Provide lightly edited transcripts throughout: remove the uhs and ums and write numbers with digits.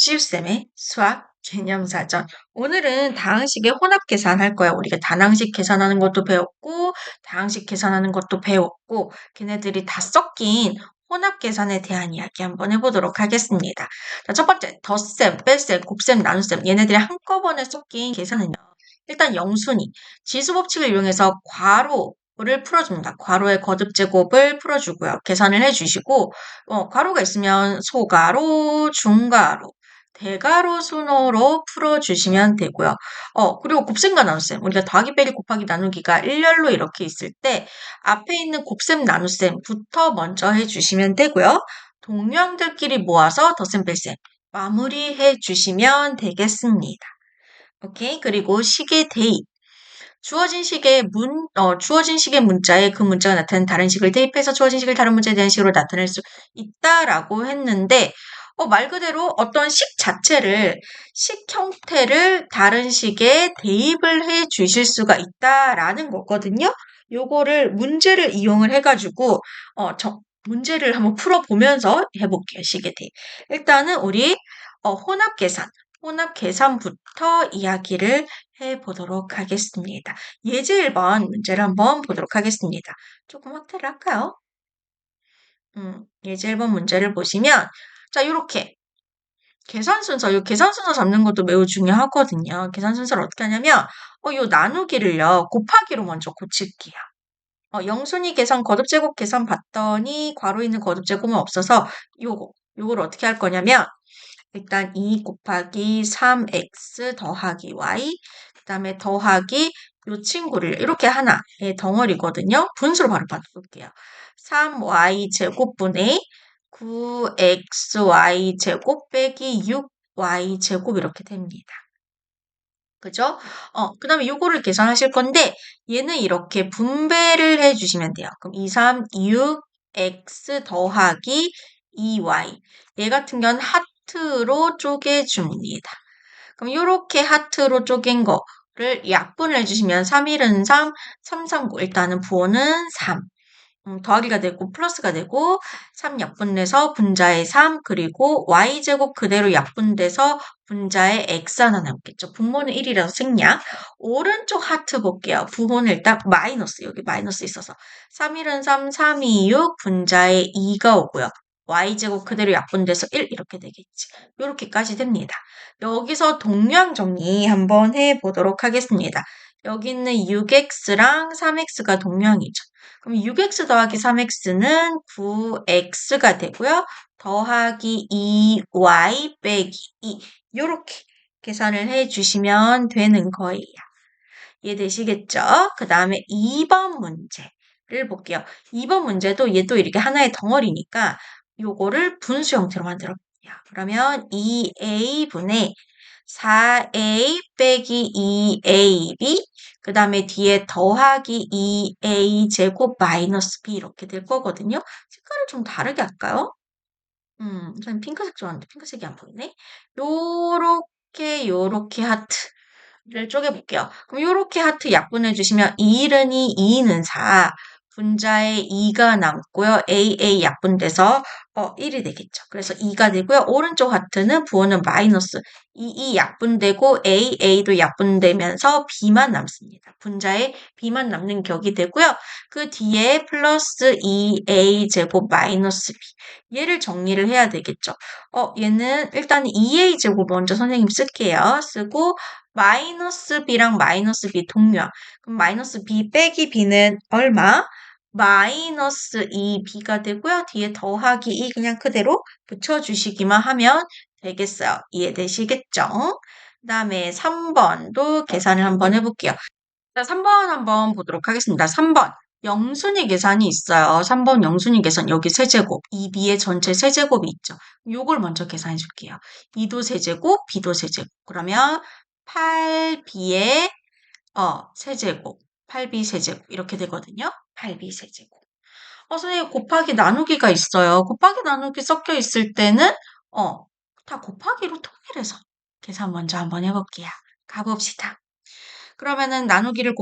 시우쌤의 수학 개념사전. 오늘은 다항식의 혼합 계산할 거야. 우리가 단항식 계산하는 것도 배웠고, 다항식 계산하는 것도 배웠고, 걔네들이 다 섞인 혼합 계산에 대한 이야기 한번 해보도록 하겠습니다. 자, 첫 번째, 덧셈, 뺄셈, 곱셈, 나눗셈. 얘네들이 한꺼번에 섞인 계산은요. 일단 영순위, 지수법칙을 이용해서 괄호를 풀어줍니다. 괄호의 거듭제곱을 풀어주고요. 계산을 해주시고, 괄호가 있으면 소괄호, 중괄호, 대괄호 순으로 풀어주시면 되고요. 그리고 곱셈과 나눗셈. 우리가 더하기, 빼기, 곱하기, 나누기가 일렬로 이렇게 있을 때 앞에 있는 곱셈, 나눗셈부터 먼저 해주시면 되고요. 동량들끼리 모아서 덧셈, 뺄셈 마무리해 주시면 되겠습니다. 오케이. 그리고 식의 대입. 주어진 식의 문자에 그 문자가 나타낸 다른 식을 대입해서 주어진 식을 다른 문자에 대한 식으로 나타낼 수 있다라고 했는데, 말 그대로 어떤 식 자체를, 식 형태를 다른 식에 대입을 해 주실 수가 있다라는 거거든요. 요거를 문제를 이용을 해가지고, 문제를 한번 풀어보면서 해볼게요. 식의 대입. 일단은 우리, 혼합 계산부터 이야기를 해보도록 하겠습니다. 예제 1번 문제를 한번 보도록 하겠습니다. 조금 확대를 할까요? 예제 1번 문제를 보시면, 자, 요렇게. 계산 순서, 요 계산 순서 잡는 것도 매우 중요하거든요. 계산 순서를 어떻게 하냐면, 요 나누기를요, 곱하기로 먼저 고칠게요. 영순위 계산, 거듭제곱 계산 봤더니, 괄호 있는 거듭제곱은 없어서, 요걸 어떻게 할 거냐면, 일단 2 곱하기 3x 더하기 y, 그 다음에 더하기 요 친구를 이렇게 하나의 덩어리거든요. 분수로 바로 바꿔볼게요. 3y 제곱분의 9xy 제곱 빼기 6y 제곱 이렇게 됩니다. 그죠? 그 다음에 요거를 계산하실 건데 얘는 이렇게 분배를 해주시면 돼요. 그럼 2, 3, 6, x 더하기 2y. 얘 같은 경우는 하트로 쪼개줍니다. 그럼 이렇게 하트로 쪼갠 거를 약분을 해주시면 3, 1은 3, 3, 3, 9. 일단은 부호는 3. 더하기가 되고 플러스가 되고 3 약분돼서 분자에 3 그리고 y제곱 그대로 약분돼서 분자에 x 하나 남겠죠. 분모는 1이라서 생략. 오른쪽 하트 볼게요. 부호는 일단 마이너스 여기 마이너스 있어서 3, 1은 3, 3, 2, 6 분자에 2가 오고요. y제곱 그대로 약분돼서 1 이렇게 되겠지. 이렇게까지 됩니다. 여기서 동량 정리 한번 해보도록 하겠습니다. 여기 있는 6x랑 3x가 동량이죠. 그럼 6x 더하기 3x는 9x가 되고요. 더하기 2y 빼기 2 이렇게 계산을 해주시면 되는 거예요. 이해되시겠죠? 그 다음에 2번 문제를 볼게요. 2번 문제도 얘도 이렇게 하나의 덩어리니까 요거를 분수 형태로 만들어 볼게요. 그러면 2a분의 4a 빼기 2ab 그 다음에 뒤에 더하기 2a 제곱 마이너스 b 이렇게 될 거거든요. 색깔을 좀 다르게 할까요? 저는 핑크색 좋아하는데 핑크색이 안 보이네. 요렇게 하트를 쪼개볼게요. 그럼 요렇게 하트 약분해 주시면 2는 2, 2는 4, 분자에 2가 남고요. AA 약분돼서 1이 되겠죠. 그래서 2가 되고요. 오른쪽 하트는 부호는 마이너스 2 약분되고 AA도 약분되면서 B만 남습니다. 분자에 B만 남는 격이 되고요. 그 뒤에 플러스 2A 제곱 마이너스 B 얘를 정리를 해야 되겠죠. 얘는 일단 2A 제곱 먼저 선생님 쓸게요. 쓰고 마이너스 B랑 마이너스 B 동류항. 그럼 마이너스 B 빼기 B는 얼마? 마이너스 2b가 되고요. 뒤에 더하기 2 그냥 그대로 붙여주시기만 하면 되겠어요. 이해되시겠죠? 그 다음에 3번도 계산을 한번 해볼게요. 자, 3번 한번 보도록 하겠습니다. 3번. 영순위 계산이 있어요. 3번 영순위 계산. 여기 세제곱. 2b의 전체 세제곱이 있죠. 요걸 먼저 계산해 줄게요. 2도 세제곱, b도 세제곱. 그러면 8b의 세제곱. 8b 세제곱. 이렇게 되거든요. 8b 세제곱. 선생님, 곱하기 나누기가 있어요. 곱하기 나누기 섞여 있을 때는, 다 곱하기로 통일해서 계산 먼저 한번 해볼게요. 가봅시다. 그러면은 나누기를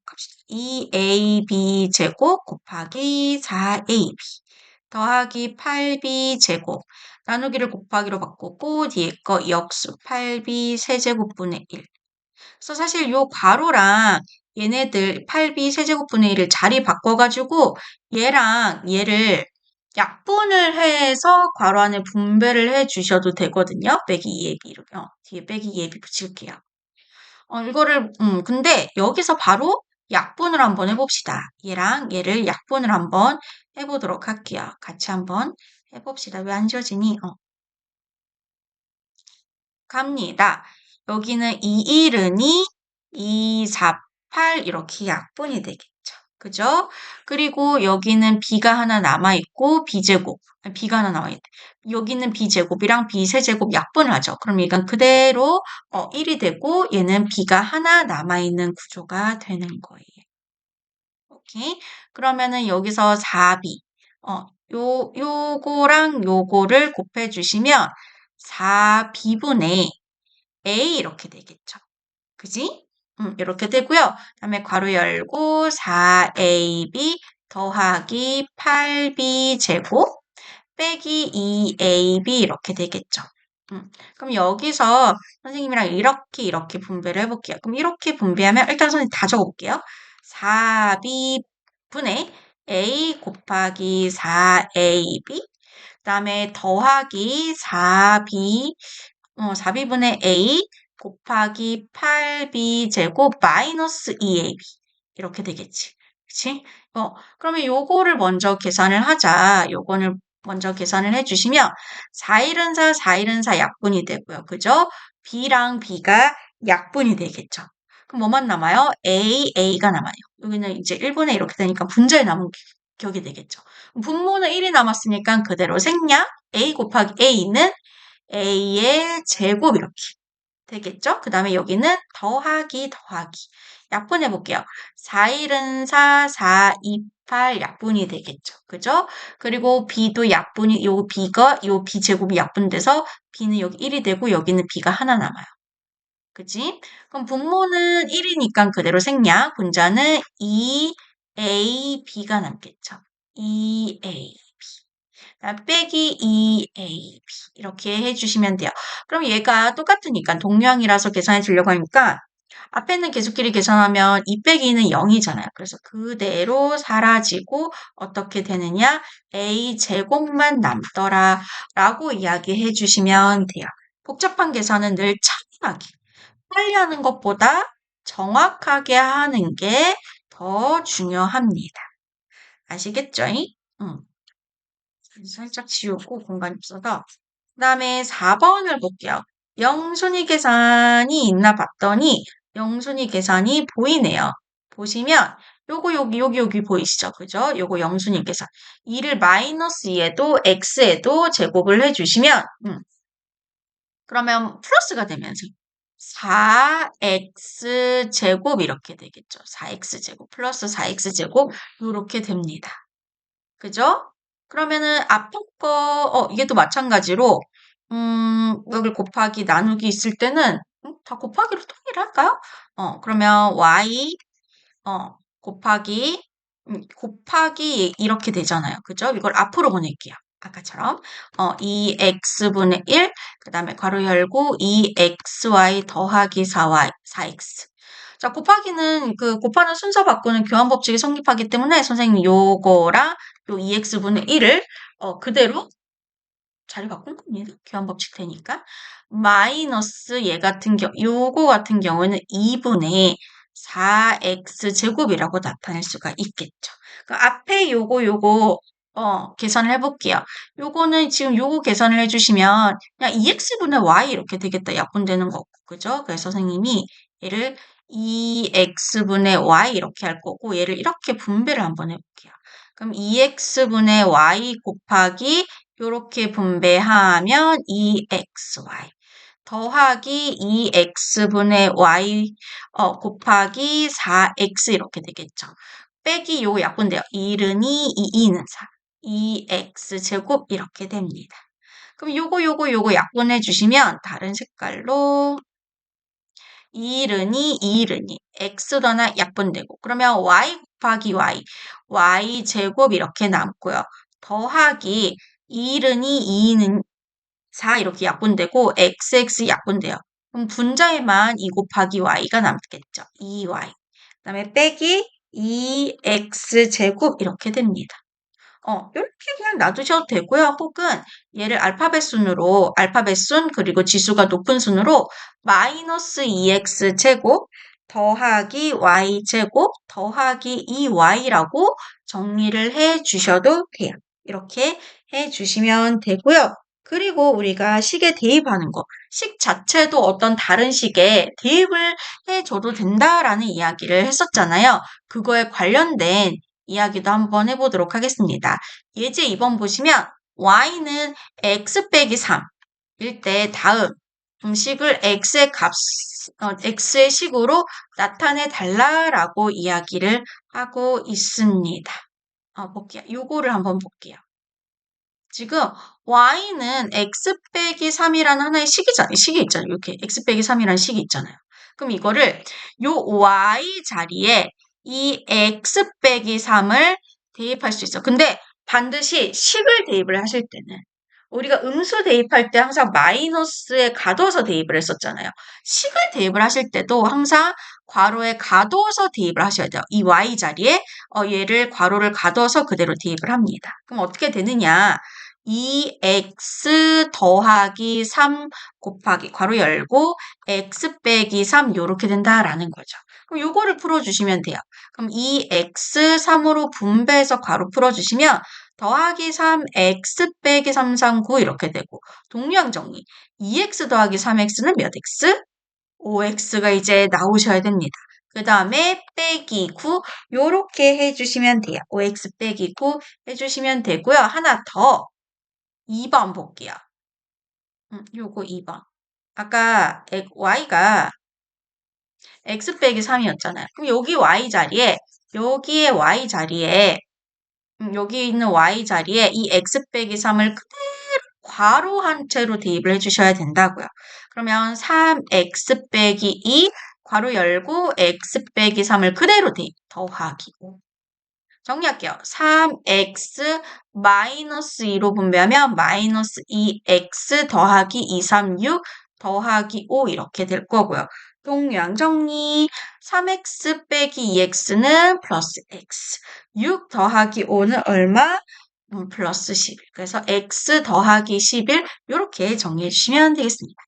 갑시다. 2ab 제곱 곱하기 4ab. 더하기 8b 제곱 나누기를 곱하기로 바꾸고 뒤에 거 역수 8b 세제곱분의 1. 그래서 사실 요 괄호랑 얘네들 8b 세제곱분의 1을 자리 바꿔가지고 얘랑 얘를 약분을 해서 괄호 안에 분배를 해 주셔도 되거든요. 빼기 2ab 이렇게 뒤에 빼기 2ab 붙일게요. 이거를 근데 여기서 바로 약분을 한번 해봅시다. 얘랑 얘를 약분을 한번 해보도록 할게요. 같이 한번 해봅시다. 왜 안 지워지니? 갑니다. 여기는 2, 1은이 2, 4, 8 이렇게 약분이 되겠죠. 그죠? 그리고 여기는 b가 하나 남아있고 b제곱, b가 하나 남아있대. 여기는 b제곱이랑 b 세제곱 약분을 하죠. 그럼 얘가 그대로 1이 되고 얘는 b가 하나 남아있는 구조가 되는 거예요. 오케이? 그러면은 여기서 4b, 요거랑 요거를 곱해주시면 4b분의 A 이렇게 되겠죠. 그지? 이렇게 되고요. 그다음에 괄호 열고 4AB 더하기 8B 제곱 빼기 2AB 이렇게 되겠죠. 그럼 여기서 선생님이랑 이렇게 분배를 해볼게요. 그럼 이렇게 분배하면 일단 선생님 다 적어볼게요. 4B 분의 A 곱하기 4AB 그 다음에 더하기 4b분의 a 곱하기 8b 제곱 마이너스 2ab 이렇게 되겠지. 그치? 그러면 요거를 먼저 계산을 하자. 요거를 먼저 계산을 해주시면 4일은 4, 4일은 4 약분이 되고요. 그죠? b랑 b가 약분이 되겠죠. 그럼 뭐만 남아요? a가 남아요. 여기는 이제 1분의 이렇게 되니까 분자에 남은 격이 되겠죠. 분모는 1이 남았으니까 그대로 생략 a 곱하기 a는 a의 제곱 이렇게 되겠죠? 그 다음에 여기는 더하기 약분해 볼게요. 4일은 4, 4, 2, 8 약분이 되겠죠. 그죠? 그리고 b도 약분이 요 b 제곱이 약분돼서 b는 여기 1이 되고 여기는 b가 하나 남아요. 그지? 그럼 분모는 1이니까 그대로 생략. 분자는 2a, b가 남겠죠. 2a. 빼기 2ab 이렇게 해주시면 돼요. 그럼 얘가 똑같으니까 동량이라서 계산해 주려고 하니까 앞에 있는 계수끼리 계산하면 2 빼기 2는 0이잖아요. 그래서 그대로 사라지고 어떻게 되느냐? a 제곱만 남더라 라고 이야기해 주시면 돼요. 복잡한 계산은 늘 차분하게 빨리 하는 것보다 정확하게 하는 게 더 중요합니다. 아시겠죠? 응. 살짝 지우고 공간이 없어서. 그 다음에 4번을 볼게요. 영순위 계산이 있나 봤더니 영순위 계산이 보이네요. 보시면 요거 여기 보이시죠? 그죠? 요거 영순위 계산. 2를 마이너스 2에도 x에도 제곱을 해주시면 그러면 플러스가 되면서 4x 제곱 이렇게 되겠죠. 4x 제곱 플러스 4x 제곱 이렇게 됩니다. 그죠? 그러면은 앞에 거, 이게 또 마찬가지로, 여기 곱하기 나누기 있을 때는, 다 곱하기로 통일할까요? 그러면 y, 곱하기, 곱하기 이렇게 되잖아요. 그죠? 이걸 앞으로 보낼게요. 아까처럼. 2x분의 1, 그 다음에 괄호 열고 2xy 더하기 4y, 4x. 자, 곱하기는 그 곱하는 순서 바꾸는 교환 법칙이 성립하기 때문에 선생님 요거랑 요 2x분의 1을 그대로 자리 바꾼 겁니다. 교환 법칙 되니까. 마이너스 요거 같은 경우는 2분의 4x 제곱이라고 나타낼 수가 있겠죠. 그 앞에 요거 계산을 해볼게요. 요거는 지금 요거 계산을 해주시면 그냥 2x분의 y 이렇게 되겠다. 약분되는 거고. 그죠? 그래서 선생님이 얘를 2x분의 y 이렇게 할 거고 얘를 이렇게 분배를 한번 해볼게요. 그럼 2x분의 y 곱하기 요렇게 분배하면 2xy 더하기 2x분의 y 곱하기 4x 이렇게 되겠죠. 빼기 요거 약분돼요. 1은 2, 2는 4. 2x 제곱 이렇게 됩니다. 그럼 요거 약분해 주시면 다른 색깔로 2일은 2일은 2. x도나 약분되고 그러면 y 곱하기 y 제곱 이렇게 남고요. 더하기 1은 2, 2는 4 이렇게 약분되고 xx 약분돼요. 그럼 분자에만 2 곱하기 y가 남겠죠. 2y. 그다음에 빼기 2x 제곱 이렇게 됩니다. 이렇게 그냥 놔두셔도 되고요. 혹은 얘를 알파벳 순으로, 알파벳 순 그리고 지수가 높은 순으로 마이너스 2x 제곱 더하기 y 제곱 더하기 2y라고 정리를 해 주셔도 돼요. 이렇게 해 주시면 되고요. 그리고 우리가 식에 대입하는 거, 식 자체도 어떤 다른 식에 대입을 해줘도 된다라는 이야기를 했었잖아요. 그거에 관련된 이야기도 한번 해보도록 하겠습니다. 예제 2번 보시면 y는 x 빼기 3일 때 다음 식을 x의 식으로 나타내 달라라고 이야기를 하고 있습니다. 볼게요. 요거를 한번 볼게요. 지금 y는 x 빼기 3이라는 하나의 식이 있잖아요. 이렇게 x 빼기 3이라는 식이 있잖아요. 그럼 이거를 요 y 자리에 이 x 빼기 3을 대입할 수 있어. 근데 반드시 식을 대입을 하실 때는 우리가 음수 대입할 때 항상 마이너스에 가둬서 대입을 했었잖아요. 식을 대입을 하실 때도 항상 괄호에 가둬서 대입을 하셔야 돼요. 이 y 자리에 얘를 괄호를 가둬서 그대로 대입을 합니다. 그럼 어떻게 되느냐? 2x 더하기 3 곱하기 괄호 열고 x 빼기 3 요렇게 된다라는 거죠. 그럼 요거를 풀어주시면 돼요. 그럼 2x 3으로 분배해서 괄호 풀어주시면 더하기 3 x 빼기 3, 3, 9 이렇게 되고 동량 정리 2x 더하기 3x는 몇 x? 5x가 이제 나오셔야 됩니다. 그 다음에 빼기 9 요렇게 해주시면 돼요. 5x 빼기 9 해주시면 되고요. 하나 더 2번 볼게요. 요거 2번. 아까 y가 x 빼기 3이었잖아요. 그럼 여기 y 자리에 여기에 y 자리에 여기 있는 y 자리에 이 x 빼기 3을 그대로 괄호 한 채로 대입을 해주셔야 된다고요. 그러면 3x 빼기 2 괄호 열고 x 빼기 3을 그대로 대입 더하기 5. 정리할게요. 3x 마이너스 2로 분배하면 마이너스 2x 더하기 2, 3, 6 더하기 5 이렇게 될 거고요. 동량 정리 3x 빼기 2x는 플러스 x 6 더하기 5는 얼마? 플러스 11. 그래서 x 더하기 11 이렇게 정리해 주시면 되겠습니다.